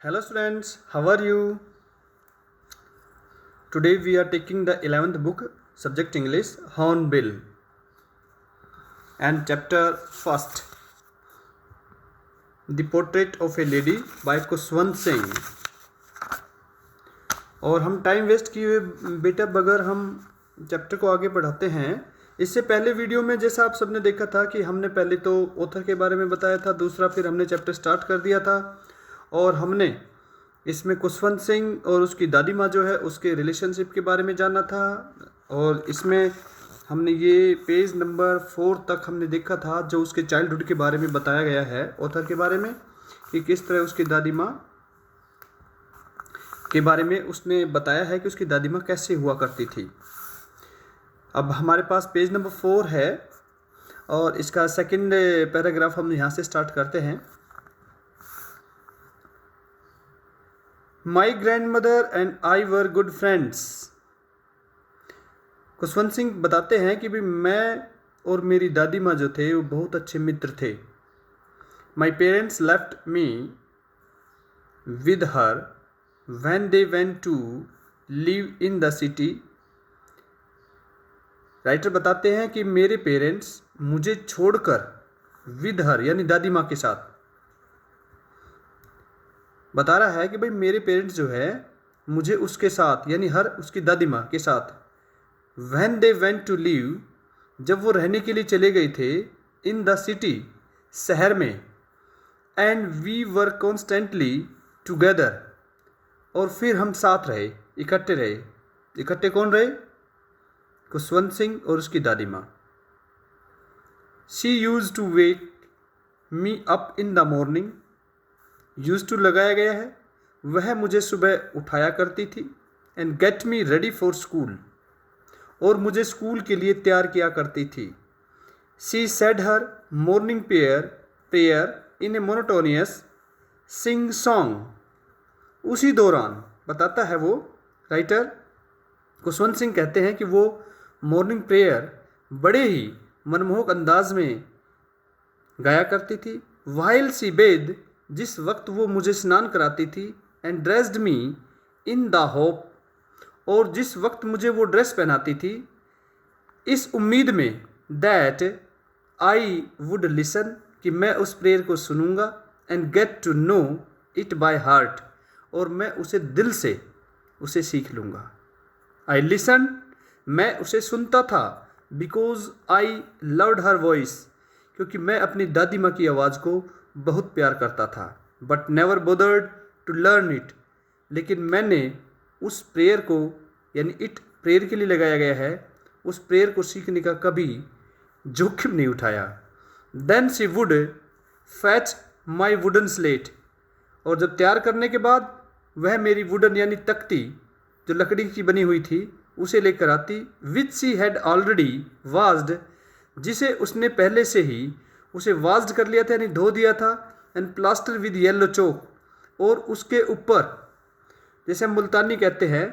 Hello students, how are you? Today we are taking the 11th book, subject English, Hornbill, and chapter first, The Portrait of a Lady by Khushwant Singh. और हम time waste किए हुए बेटा बगैर हम chapter को आगे बढ़ाते हैं। इससे पहले वीडियो में जैसा आप सबने देखा था कि हमने पहले तो ऑथर के बारे में बताया था, दूसरा फिर हमने चैप्टर स्टार्ट कर दिया था और हमने इसमें खुशवंत सिंह और उसकी दादी माँ जो है उसके रिलेशनशिप के बारे में जाना था। और इसमें हमने ये पेज नंबर 4 तक हमने देखा था जो उसके चाइल्डहुड के बारे में बताया गया है ऑथर के बारे में, कि किस तरह उसकी दादी माँ के बारे में उसने बताया है कि उसकी दादी माँ कैसे हुआ करती थी। अब हमारे पास पेज नंबर 4 है और इसका सेकंड पैराग्राफ हम यहाँ से स्टार्ट करते हैं। My grand mother and I were good friends. Khushwant Singh बताते हैं कि भी मैं और मेरी दादी माँ जो थे वो बहुत अच्छे मित्र थे। My parents left me with her when they went to live in the city. Writer बताते हैं कि मेरे पेरेंट्स मुझे छोड़कर विद हर यानी दादी माँ के साथ, बता रहा है कि भाई मेरे पेरेंट्स जो है मुझे उसके साथ यानी हर उसकी दादी माँ के साथ, when they went to live जब वो रहने के लिए चले गए थे, इन द सिटी शहर में, and we were constantly together और फिर हम साथ रहे, इकट्ठे रहे। इकट्ठे कौन रहे? खुशवंत सिंह और उसकी दादी माँ। She used to wake me up in the morning. Used to लगाया गया है, वह मुझे सुबह उठाया करती थी। And get me ready for school और मुझे स्कूल के लिए तैयार किया करती थी। She said her morning prayer in a monotonous sing song. उसी दौरान बताता है वो राइटर खुशवंत सिंह कहते हैं कि वो मॉर्निंग प्रेयर बड़े ही मनमोहक अंदाज में गाया करती थी। वाइल सी बेद जिस वक्त वो मुझे स्नान कराती थी। And dressed me in the hope और जिस वक्त मुझे वो ड्रेस पहनाती थी इस उम्मीद में दैट आई वुड लिसन कि मैं उस प्रेयर को सुनूंगा। And get to know it by heart और मैं उसे दिल से उसे सीख लूँगा। आई लिसन मैं उसे सुनता था, because I loved her voice क्योंकि मैं अपनी दादी माँ की आवाज़ को बहुत प्यार करता था। But never bothered to learn it लेकिन मैंने उस प्रेयर को यानी इट प्रेयर के लिए लगाया गया है, उस प्रेयर को सीखने का कभी जोखिम नहीं उठाया। Then she would fetch my wooden slate और जब तैयार करने के बाद वह मेरी वुडन यानी तख्ती जो लकड़ी की बनी हुई थी उसे लेकर आती। Which she had already washed जिसे उसने पहले से ही उसे वास्ड कर लिया था यानी धो दिया था। एंड प्लास्टर विद येलो चौक और उसके ऊपर जैसे हम मुल्तानी कहते हैं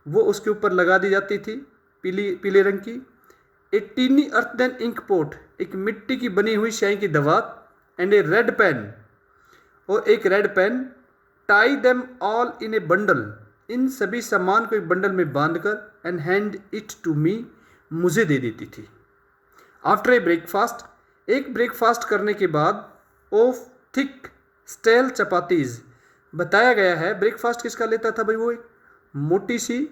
वो उसके ऊपर लगा दी जाती थी पीले रंग की। ए टीनी अर्थन इंक पोट एक मिट्टी की बनी हुई स्याही की दवात। एंड ए रेड पेन और एक red pen. Tie them all in a bundle इन सभी सामान को एक बंडल में बांधकर। And hand it to me मुझे दे देती थी। आफ्टर ए ब्रेकफास्ट एक ब्रेकफास्ट करने के बाद ऑफ थिक स्टेल चपातीज। बताया गया है ब्रेकफास्ट किसका लेता था भाई, वो एक मोटी सी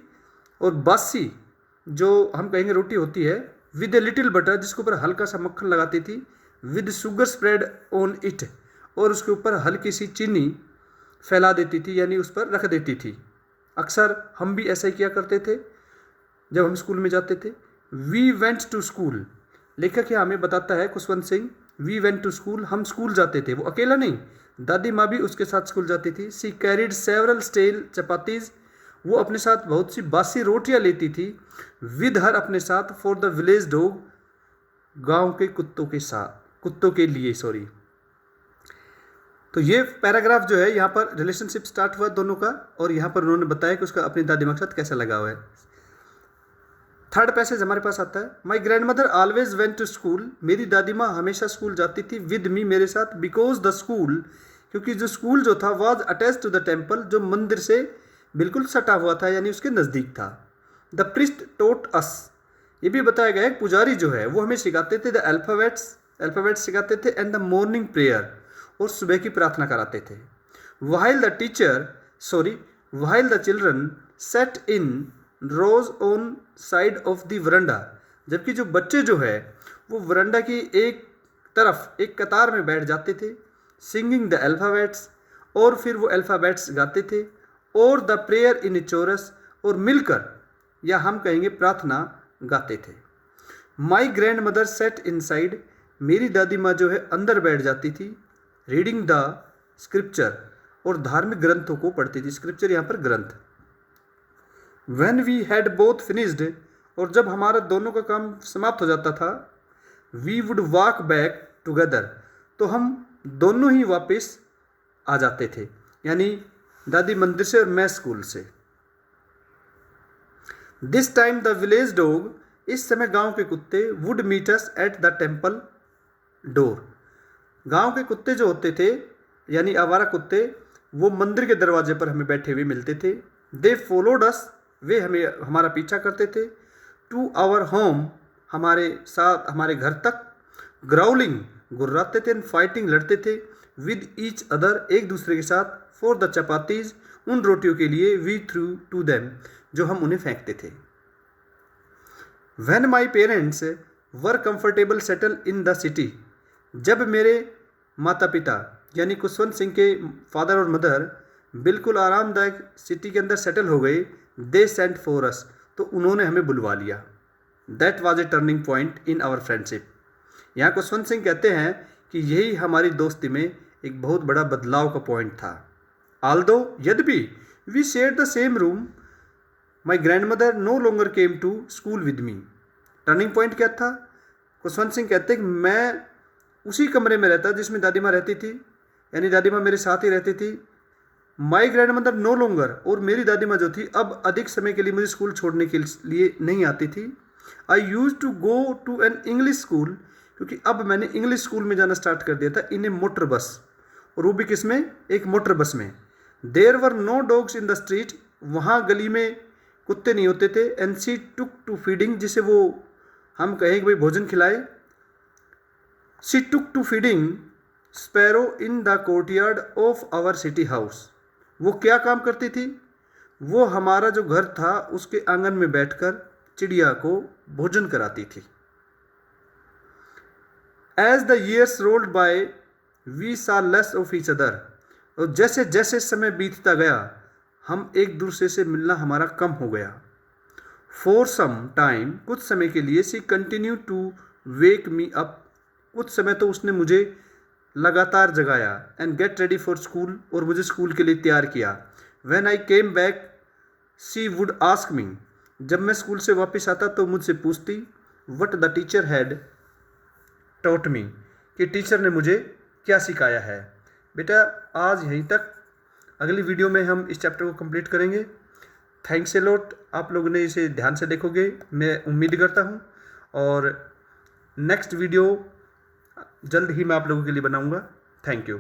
और बासी जो हम कहेंगे रोटी होती है विद ए लिटिल बटर जिसके ऊपर हल्का सा मक्खन लगाती थी। With sugar spread on it और उसके ऊपर हल्की सी चीनी फैला देती थी यानी उस पर रख देती थी। अक्सर हम भी ऐसा ही किया करते थे जब हम स्कूल में जाते थे। वी वेंट टू स्कूल लेखक यहाँ हमें बताता है Khushwant Singh, we went to school हम स्कूल जाते थे, वो अकेला नहीं दादी माँ भी उसके साथ स्कूल जाती थी। सी कैरिड सेवरल स्टेल चपातीज वो अपने साथ बहुत सी बासी रोटियाँ लेती थी। विद हर अपने साथ फॉर द विलेज डॉग गाँव के कुत्तों के लिए सॉरी। तो ये पैराग्राफ जो है यहाँ पर रिलेशनशिप स्टार्ट हुआ दोनों का और यहाँ पर उन्होंने बताया कि उसका अपनी दादी माँ के साथ कैसा लगा हुआ है। थर्ड पैसेज हमारे पास आता है। My grandmother always went to school मेरी दादी माँ हमेशा स्कूल जाती थी। विद मी मेरे साथ। बिकॉज द स्कूल क्योंकि जो स्कूल जो था was attached to the temple, जो मंदिर से बिल्कुल सटा हुआ था, यानी उसके नज़दीक था। द प्रिस्ट टोट अस, ये भी बताया गया है पुजारी जो है वो हमें सिखाते थे द अल्फ़ाबेट्स सिखाते थे, एंड द मॉर्निंग प्रेयर, और सुबह की प्रार्थना कराते थे। While the children sat in rows on side of the verandah, जबकि जो बच्चे जो है वो वरंडा की एक तरफ एक कतार में बैठ जाते थे, सिंगिंग द अल्फ़ाबेट्स, और फिर वो अल्फ़ाबेट्स गाते थे, और द प्रेयर इन चोरस, और मिलकर या हम कहेंगे प्रार्थना गाते थे। My grand mother said in side, मेरी दादी माँ जो है अंदर बैठ जाती थी, रीडिंग द स्क्रिप्चर, और धार्मिक ग्रंथों को पढ़ती थी। स्क्रिप्चर यहाँ पर ग्रंथ। When we had both finished, और जब हमारा दोनों का काम समाप्त हो जाता था, we would walk back together, तो हम दोनों ही वापस आ जाते थे, यानी दादी मंदिर से और मैं स्कूल से। This time the village dog, इस समय गांव के कुत्ते, would meet us at the temple door, गांव के कुत्ते जो होते थे यानी आवारा कुत्ते, वो मंदिर के दरवाजे पर हमें बैठे हुए मिलते थे। दे फॉलोड अस, वे हमें हमारा पीछा करते थे। टू आवर होम, हमारे साथ हमारे घर तक। ग्राउलिंग, गुर्राते थे। फाइटिंग, लड़ते थे। विद ईच अदर, एक दूसरे के साथ। फॉर द चपातीज, उन रोटियों के लिए। वी थ्रू टू देम, जो हम उन्हें फेंकते थे। When my parents were comfortable settle in the city, जब मेरे माता पिता यानी कुशवंत सिंह के फादर और मदर बिल्कुल आरामदायक सिटी के अंदर सेटल हो गए, दे सेंट फॉर अस, तो उन्होंने हमें बुलवा लिया। That was a turning point in our friendship. यहाँ कुशवंत सिंह कहते हैं कि यही हमारी दोस्ती में एक बहुत बड़ा बदलाव का पॉइंट था। आल्दो, यद्यपि, we shared the same room, my grandmother no longer came to school with me. Turning point क्या था? कुशवंत सिंह कहते हैं कि मैं उसी कमरे में रहता जिसमें दादी माँ रहती थी, यानी दादी माँ मेरे साथ ही रहती थी। My grandmother no longer, और मेरी दादी माँ जो थी अब अधिक समय के लिए मुझे स्कूल छोड़ने के लिए नहीं आती थी। I use to go to an English school, क्योंकि अब मैंने इंग्लिश स्कूल में जाना स्टार्ट कर दिया था, इन ए मोटर बस, और वो भी किस में? एक मोटर बस में। There were no dogs in the street, वहाँ गली में कुत्ते नहीं होते थे। And she took to feeding, जिसे वो हम कहें कि भाई भोजन खिलाए। She took to feeding sparrows in the courtyard of our city house, वो क्या काम करती थी? वो हमारा जो घर था उसके आंगन में बैठकर चिड़िया को भोजन कराती थी। As the years rolled by we saw less of each other, और जैसे जैसे समय बीतता गया हम एक दूसरे से मिलना हमारा कम हो गया। फॉर सम टाइम, कुछ समय के लिए। She continue to wake me up, कुछ समय तो उसने मुझे लगातार जगाया। And get ready for school, और मुझे स्कूल के लिए तैयार किया। When I came back she would ask me, जब मैं स्कूल से वापस आता तो मुझसे पूछती what the teacher had taught me, कि टीचर ने मुझे क्या सिखाया है। बेटा आज यहीं तक, अगली वीडियो में हम इस चैप्टर को कंप्लीट करेंगे। थैंक्स ए लॉट, आप लोगों ने इसे ध्यान से देखोगे मैं उम्मीद करता हूँ, और नेक्स्ट वीडियो जल्द ही मैं आप लोगों के लिए बनाऊंगा। Thank you.